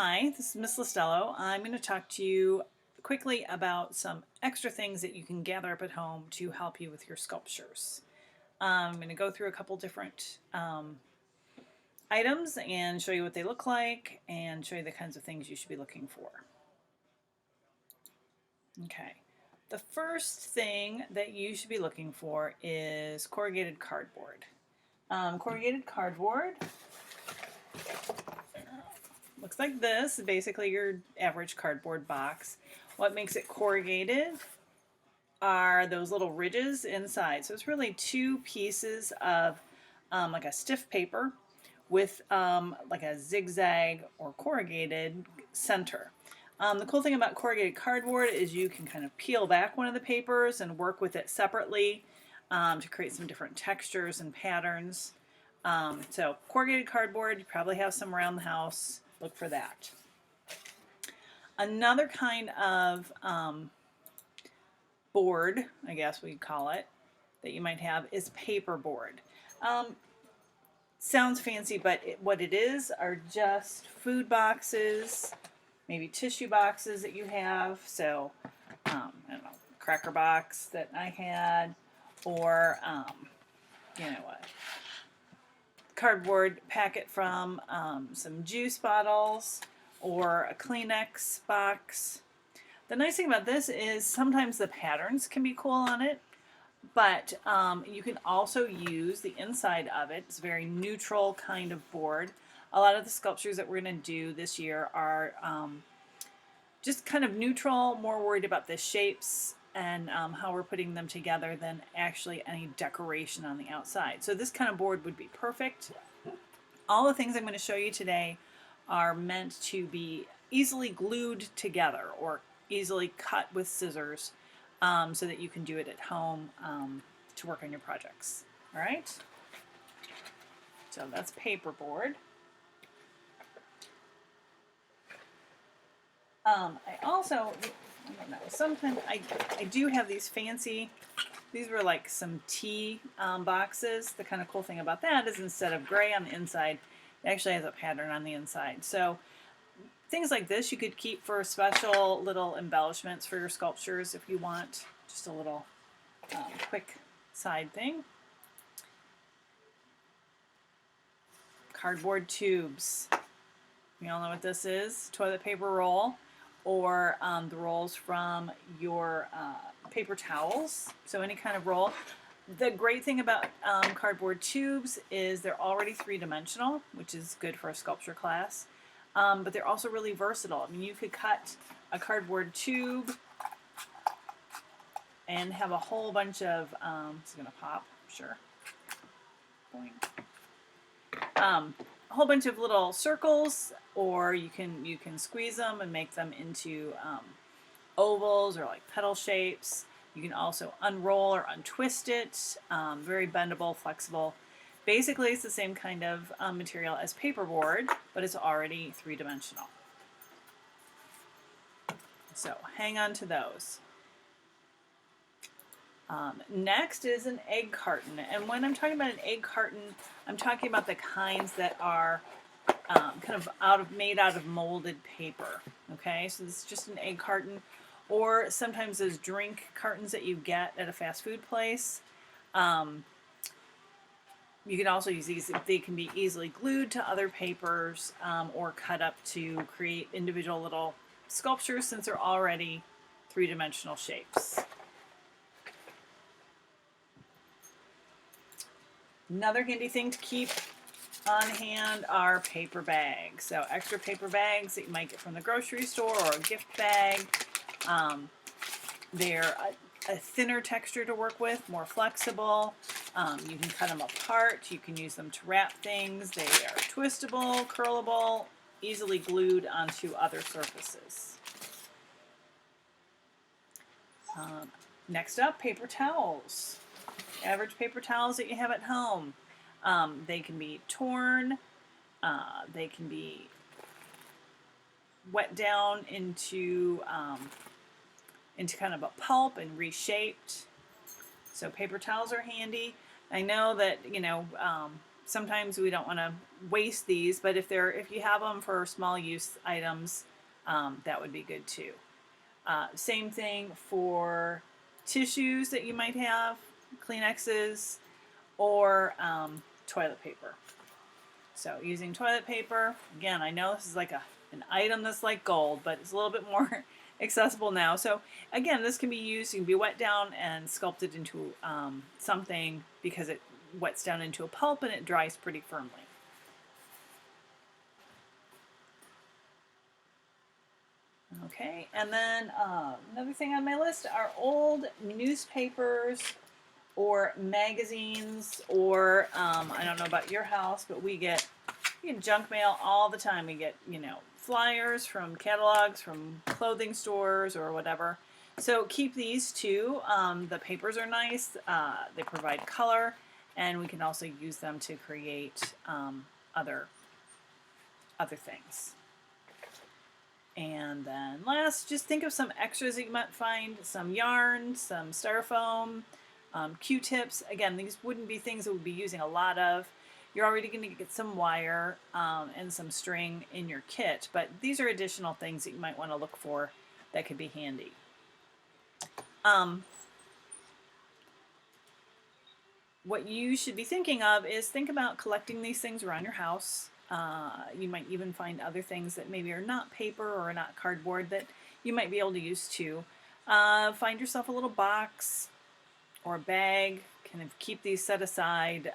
Hi, this is Miss Listello. I'm going to talk to you quickly about some extra things that you can gather up at home to help you with your sculptures. I'm going to go through a couple different items and show you what they look like and show you the kinds of things you should be looking for. Okay, the first thing that you should be looking for is corrugated cardboard. Corrugated cardboard looks like this, basically your average cardboard box. What makes it corrugated are those little ridges inside. So it's really two pieces of like a stiff paper with like a zigzag or corrugated center. The cool thing about corrugated cardboard is you can kind of peel back one of the papers and work with it separately to create some different textures and patterns. So corrugated cardboard, you probably have some around the house. Look for that. Another kind of board, I guess we call it, that you might have is paperboard. Sounds fancy, but what it is are just food boxes, maybe tissue boxes that you have. So, I don't know, cracker box that I had, or, you know what, cardboard packet from some juice bottles, or a Kleenex box. The nice thing about this is sometimes the patterns can be cool on it, but you can also use the inside of it. It's a very neutral kind of board. A lot of the sculptures that we're going to do this year are just kind of neutral, more worried about the shapes and how we're putting them together than actually any decoration on the outside. So this kind of board would be perfect. All the things I'm going to show you today are meant to be easily glued together or easily cut with scissors so that you can do it at home to work on your projects. All right? So that's paperboard. I also, I don't know, sometimes I do have these fancy, these were like some tea boxes. The kind of cool thing about that is instead of gray on the inside, it actually has a pattern on the inside. So things like this you could keep for special little embellishments for your sculptures if you want. Just a little quick side thing. Cardboard tubes. You all know what this is. Toilet paper roll, or the rolls from your paper towels. So any kind of roll. The great thing about cardboard tubes is they're already three-dimensional, which is good for a sculpture class. But they're also really versatile. I mean, you could cut a cardboard tube and have a whole bunch of, it's going to pop, sure. Boing. A whole bunch of little circles, or you can squeeze them and make them into ovals or like petal shapes. You can also unroll or untwist it. Very bendable, flexible. Basically, it's the same kind of material as paperboard, but it's already three-dimensional. So hang on to those. Next is an egg carton. And when I'm talking about an egg carton, I'm talking about the kinds that are kind of made out of molded paper. Okay, so this is just an egg carton. Or sometimes those drink cartons that you get at a fast food place. You can also use these. They can be easily glued to other papers or cut up to create individual little sculptures since they're already three-dimensional shapes. Another handy thing to keep on hand are paper bags. So extra paper bags that you might get from the grocery store or a gift bag. They're a thinner texture to work with, more flexible. You can cut them apart. You can use them to wrap things. They are twistable, curlable, easily glued onto other surfaces. Next up, paper towels. Average paper towels that you have at home. They can be torn. They can be wet down into kind of a pulp and reshaped. So paper towels are handy. I know that, sometimes we don't want to waste these, but if you have them for small use items, that would be good too. Same thing for tissues that you might have, Kleenexes, or toilet paper. So using toilet paper, again, I know this is like an item that's like gold, but it's a little bit more accessible now. So again, this can be used, it can be wet down and sculpted into something, because it wets down into a pulp and it dries pretty firmly. Okay, and then another thing on my list are old newspapers or magazines, or I don't know about your house, but we get junk mail all the time. We get, flyers from catalogs from clothing stores or whatever. So keep these too. The papers are nice. They provide color, and we can also use them to create other things. And then last, just think of some extras that you might find: some yarn, some styrofoam, Q-tips. Again, these wouldn't be things that we'd be using a lot of. You're already going to get some wire and some string in your kit, but these are additional things that you might want to look for that could be handy. What you should be thinking of is think about collecting these things around your house. You might even find other things that maybe are not paper or not cardboard that you might be able to use too. Find yourself a little box or a bag, kind of keep these set aside,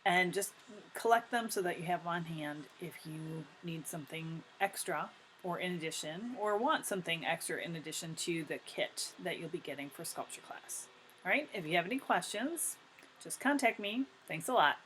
and just collect them so that you have them on hand if you need something extra or in addition, or want something extra in addition to the kit that you'll be getting for sculpture class. All right, if you have any questions, just contact me. Thanks a lot.